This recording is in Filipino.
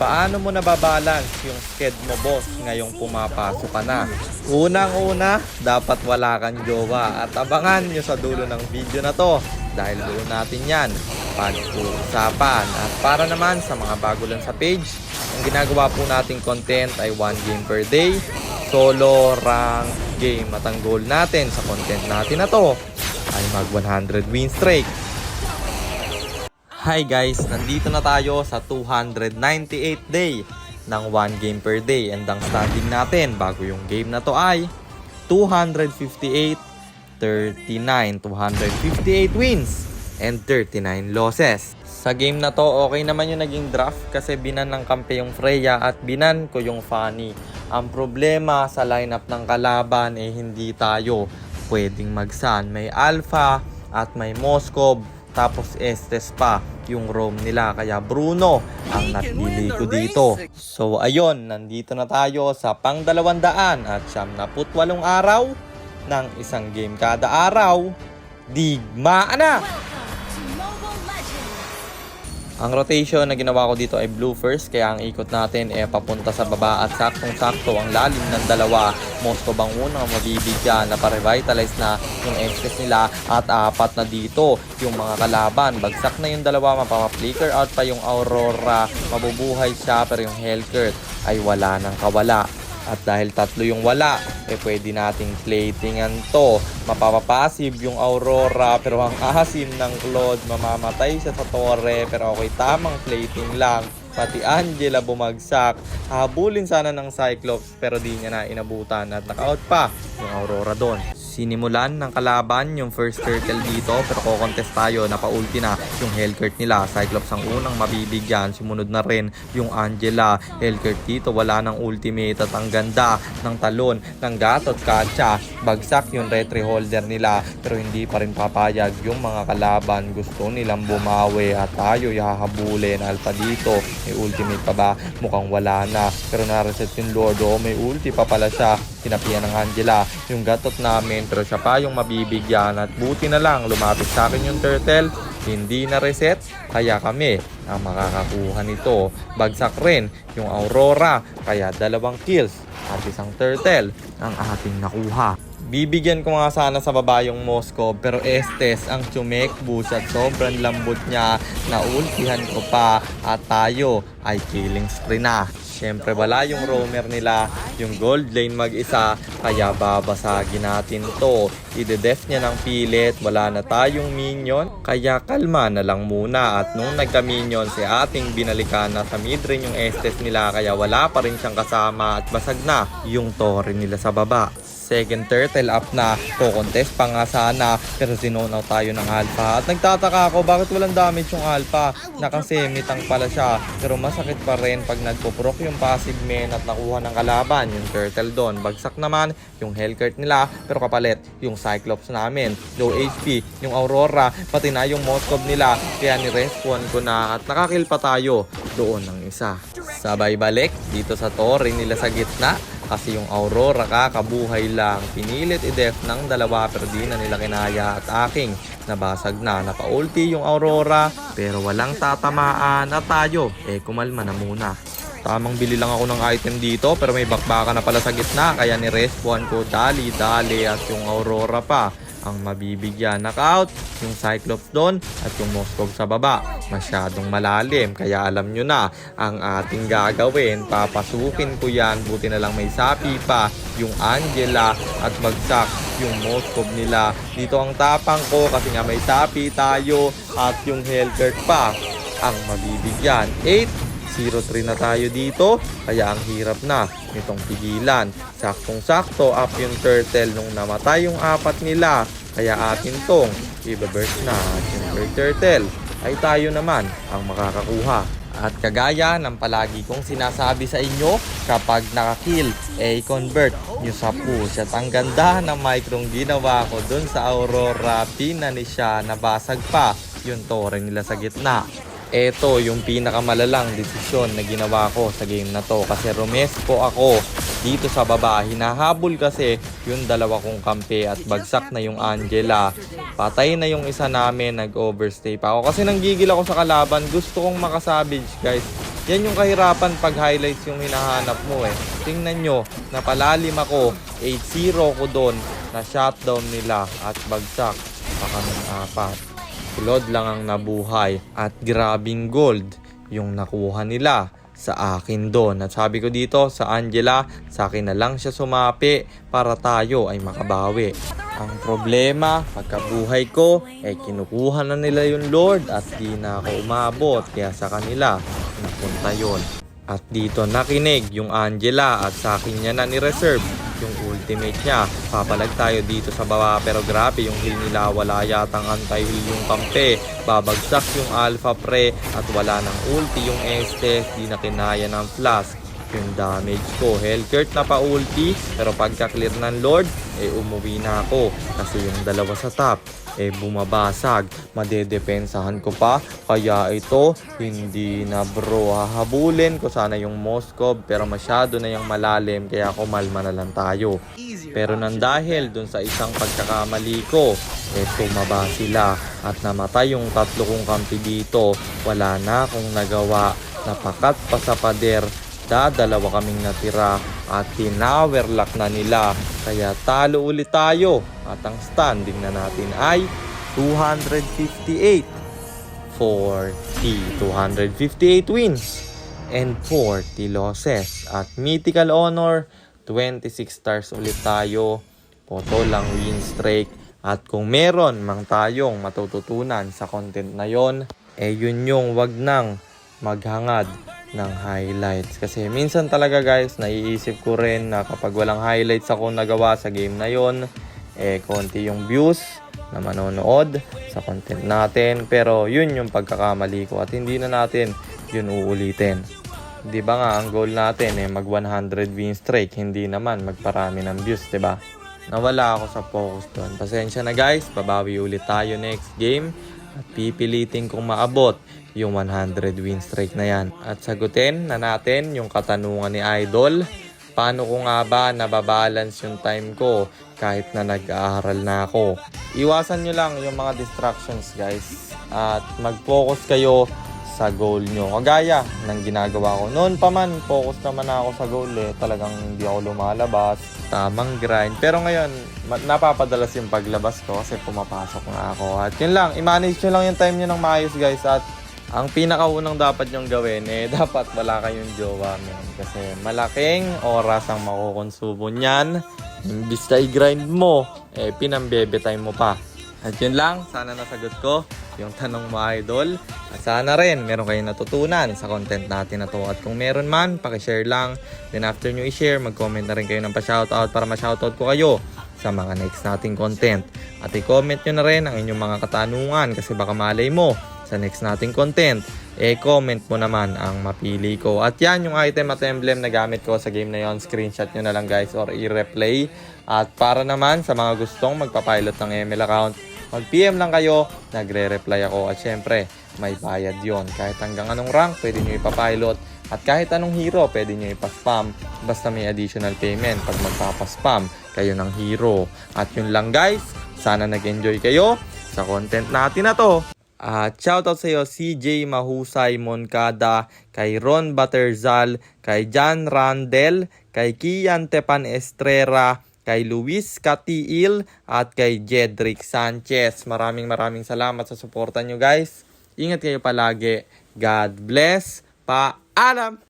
Paano mo nababalance yung sked mo, boss, ngayong pumapasok ka na? Unang-una, dapat wala kang jowa at abangan nyo sa dulo ng video na to dahil doon natin yan pag-uusapan. At para naman sa mga bago lang sa page, ang ginagawa po nating content ay 1 game per day, solo, rank, game. At ang goal natin sa content natin na to ay mag 100 win streak. Hi guys, nandito na tayo sa 298 day ng 1 game per day and ang standing natin bago yung game na to ay 258, 39, 258 wins and 39 losses. Sa game na to, okay naman yung naging draft kasi binan ng kampe yung Freya at binan ko yung Fanny. Ang problema sa lineup ng kalaban ay hindi tayo pwedeng magsan. May Alpha at may Moskov tapos Estes pa yung roam nila, kaya Bruno ang napili ko dito. So ayun, nandito na tayo sa pang 200 at 78 araw ng isang game kada araw. Digmaan na! Ang rotation na ginawa ko dito ay blue first, kaya ang ikot natin ay papunta sa baba at saktong-sakto ang lalim ng dalawa. Moskov ang unang mabibigyan na pa-revitalize na yung Estes nila at apat na dito yung mga kalaban. Bagsak na yung dalawa, mapapa-flicker out pa yung Aurora, mabubuhay siya pero yung Hellcurt ay wala nang kawala. At dahil tatlo yung wala, pwede nating platingan to. Mapapapasive yung Aurora pero ang asim ng Claude, mamamatay siya sa torre pero okay, tamang plating lang. Pati Angela bumagsak. Habulin sana ng Cyclops pero di niya na inabutan at naka-out pa yung Aurora doon. Sinimulan ng kalaban yung first turtle dito pero ko-contest tayo, napa-ulti na yung Hellcurt nila. Cyclops ang unang mabibigyan, sumunod na rin yung Angela. Hellcurt dito wala ng ultimate at ang ganda ng talon ng Gatot Kacha. Bagsak yung retry holder nila pero hindi pa rin papayag yung mga kalaban. Gusto nilang bumawi at tayo ihahabulin. Alpha dito, may ultimate pa ba? Mukhang wala na pero na-reset yung Lord. O may ulti pa pala siya. Tinapian ng Angela yung Gatot namin pero siya pa yung mabibigyan at buti na lang lumapit sa akin yung turtle, hindi na reset, kaya kami ang makakakuha nito. Bagsak rin yung Aurora kaya 2 kills at isang turtle ang ating nakuha. Bibigyan ko nga sana sa baba yung Moskov pero Estes ang chumekbus at sobrang lambot niya na ultihan ko pa at tayo ay killing spree na. Siyempre wala yung roamer nila, yung gold lane mag-isa, kaya babasagin natin to. Ide-def niya ng pilit, wala na tayong minion, kaya kalma na lang muna. At nung nagka-minion si ating binalikan na sa mid-range yung Estes nila, kaya wala pa rin siyang kasama at basag na yung torre nila sa baba. Second turtle up na, ko-contest pa nga sana pero zinonaw tayo ng Alpha at nagtataka ako bakit walang damage yung Alpha. Nakasemitang pala siya pero masakit pa rin pag nagpo-proc yung passive main at nakuha ng kalaban yung turtle doon. Bagsak naman yung Hellcurt nila pero kapalit yung Cyclops namin. Low HP yung Aurora pati na yung Moskov nila kaya ni-respawn ko na at nakakill pa tayo doon ng isa. Sabay balik dito sa torre nila sa gitna kasi yung Aurora kakabuhay lang. Pinilit i-def ng dalawa pero di na nila kinaya at aking nabasag na. Napa-ulti yung Aurora pero walang tatamaan at tayo kumalma na muna. Tamang bili lang ako ng item dito pero may bakbaka na pala sa gitna kaya ni-respawn ko dali-dali at yung Aurora pa ang mabibigyan. Knockout yung Cyclops doon at yung Moskov sa baba. Masyadong malalim kaya alam nyo na ang ating gagawin. Papasukin ko yan. Buti na lang may sapi pa yung Angela at bagsak yung Moskov nila. Dito ang tapang ko kasi nga may sapi tayo at yung Hellcurt pa ang mabibigyan. 8-0-3 na tayo dito kaya ang hirap na nitong pigilan. Saktong-sakto up yung turtle nung namatay yung apat nila kaya atin tong i-burst na at yung third turtle ay tayo naman ang makakakuha. At kagaya ng palagi kong sinasabi sa inyo, kapag nakakill, convert nyo sa push. At ang ganda ng microng ginawa ko dun sa Aurora, pinani siya, nabasag pa yung torre nila sa gitna. Ito yung pinakamalalang desisyon na ginawa ko sa game na to kasi rumespo ako dito sa baba. Hinahabol kasi yung dalawa kong kampe at bagsak na yung Angela. Patay na yung isa namin, nag-overstay pa ako kasi nanggigil ako sa kalaban. Gusto kong makasabage guys. Yan yung kahirapan pag highlights yung hinahanap mo eh. Tingnan nyo, napalalim ako, 8-0 ko doon, na shutdown nila at bagsak pa kaming 4. Kulod lang ang nabuhay at grabing gold yung nakuha nila sa akin doon. At sabi ko dito sa Angela, sa akin na lang siya sumapi para tayo ay makabawi. Ang problema, pagkabuhay ko, kinukuha na nila yung Lord at di na ako umabot. Kaya sa kanila, napunta yon. At dito nakinig yung Angela at sa akin niya na ni-reserve yung ultimate niya. Papalag tayo dito sa baba pero grabe yung heal nila. Wala yatang anti-heal yung kampe. Babagsak yung alpha pre at wala ng ulti yung Estes. Di na kinaya ng flash yung damage ko. Hellcurt na pa ulti pero pagka-clear ng Lord, umuwi na ako. Kasi yung dalawa sa top, bumabasag. Madedepensahan ko pa. Kaya ito, hindi na bro. Hahabulin ko sana yung Moskov pero masyado na yung malalim kaya kumalma na lang tayo. Pero nang dahil dun sa isang pagkakamali ko, tumaba sila at namatay yung 3 kong kampi dito. Wala na akong nagawa. Napakat pa sa pader. Dalawa kaming natira at tinowerlock na nila. Kaya talo ulit tayo. At ang standing na natin ay 258. 258 wins and 40 losses. At mythical honor, 26 stars ulit tayo. Poto lang win streak. At kung meron mang tayong matututunan sa content na yon, yun yung wag nang maghangad ng highlights. Kasi minsan talaga guys, naiisip ko rin na kapag walang highlights ako nagawa sa game na yon, konti yung views na manonood sa content natin. Pero yun yung pagkakamali ko at hindi na natin yun uulitin. Di ba nga ang goal natin mag 100 win streak, hindi naman magparami ng views, di ba? Nawala ako sa focus doon. Pasensya na guys, babawi ulit tayo next game at pipilitin kong maabot yung 100 win streak na yan. At sagutin na natin yung katanungan ni Idol. Paano ko nga ba nababalance yung time ko kahit na nag-aaral na ako? Iwasan nyo lang yung mga distractions guys. At mag-focus kayo sa goal nyo. Kagaya ng ginagawa ko. Noon pa man, focus naman ako sa goal Talagang hindi ako lumalabas. Tamang grind. Pero ngayon, napapadalas yung paglabas ko kasi pumapasok na ako. At yun lang, i-manage nyo lang yung time nyo ng maayos guys. At ang pinakaunang dapat nyong gawin, dapat wala kayong jowa, man. Kasi malaking oras ang makukonsumo niyan. Imbis na i-grind mo, pinambebe time mo pa. At yun lang, sana nasagot ko yung tanong mo idol. At sana rin, meron kayong natutunan sa content natin na to. At kung meron man, pakishare lang. Then after nyo i-share, mag-comment na rin kayo ng pa-shoutout para ma-shoutout ko kayo sa mga next nating content. At i-comment nyo na rin ang inyong mga katanungan kasi baka malay mo sa next nating content, comment mo naman ang mapili ko. At yan yung item at emblem na gamit ko sa game na yon. Screenshot nyo na lang guys or i-replay. At para naman sa mga gustong magpapilot ng ML account, mag-PM lang kayo, nagre-reply ako. At syempre, may bayad yon. Kahit hanggang anong rank, pwede nyo ipapilot. At kahit anong hero, pwede nyo ipaspam. Basta may additional payment pag magpapaspam kayo ng hero. At yun lang guys, sana nag-enjoy kayo sa content natin na to. At shoutout sa iyo CJ Mahusay Moncada, kay Ron Baterzal, kay John Randel, kay Kian Tepan Estrera, kay Luis Catiil, at kay Jedrick Sanchez. Maraming salamat sa suporta nyo guys. Ingat kayo palagi. God bless. Paalam!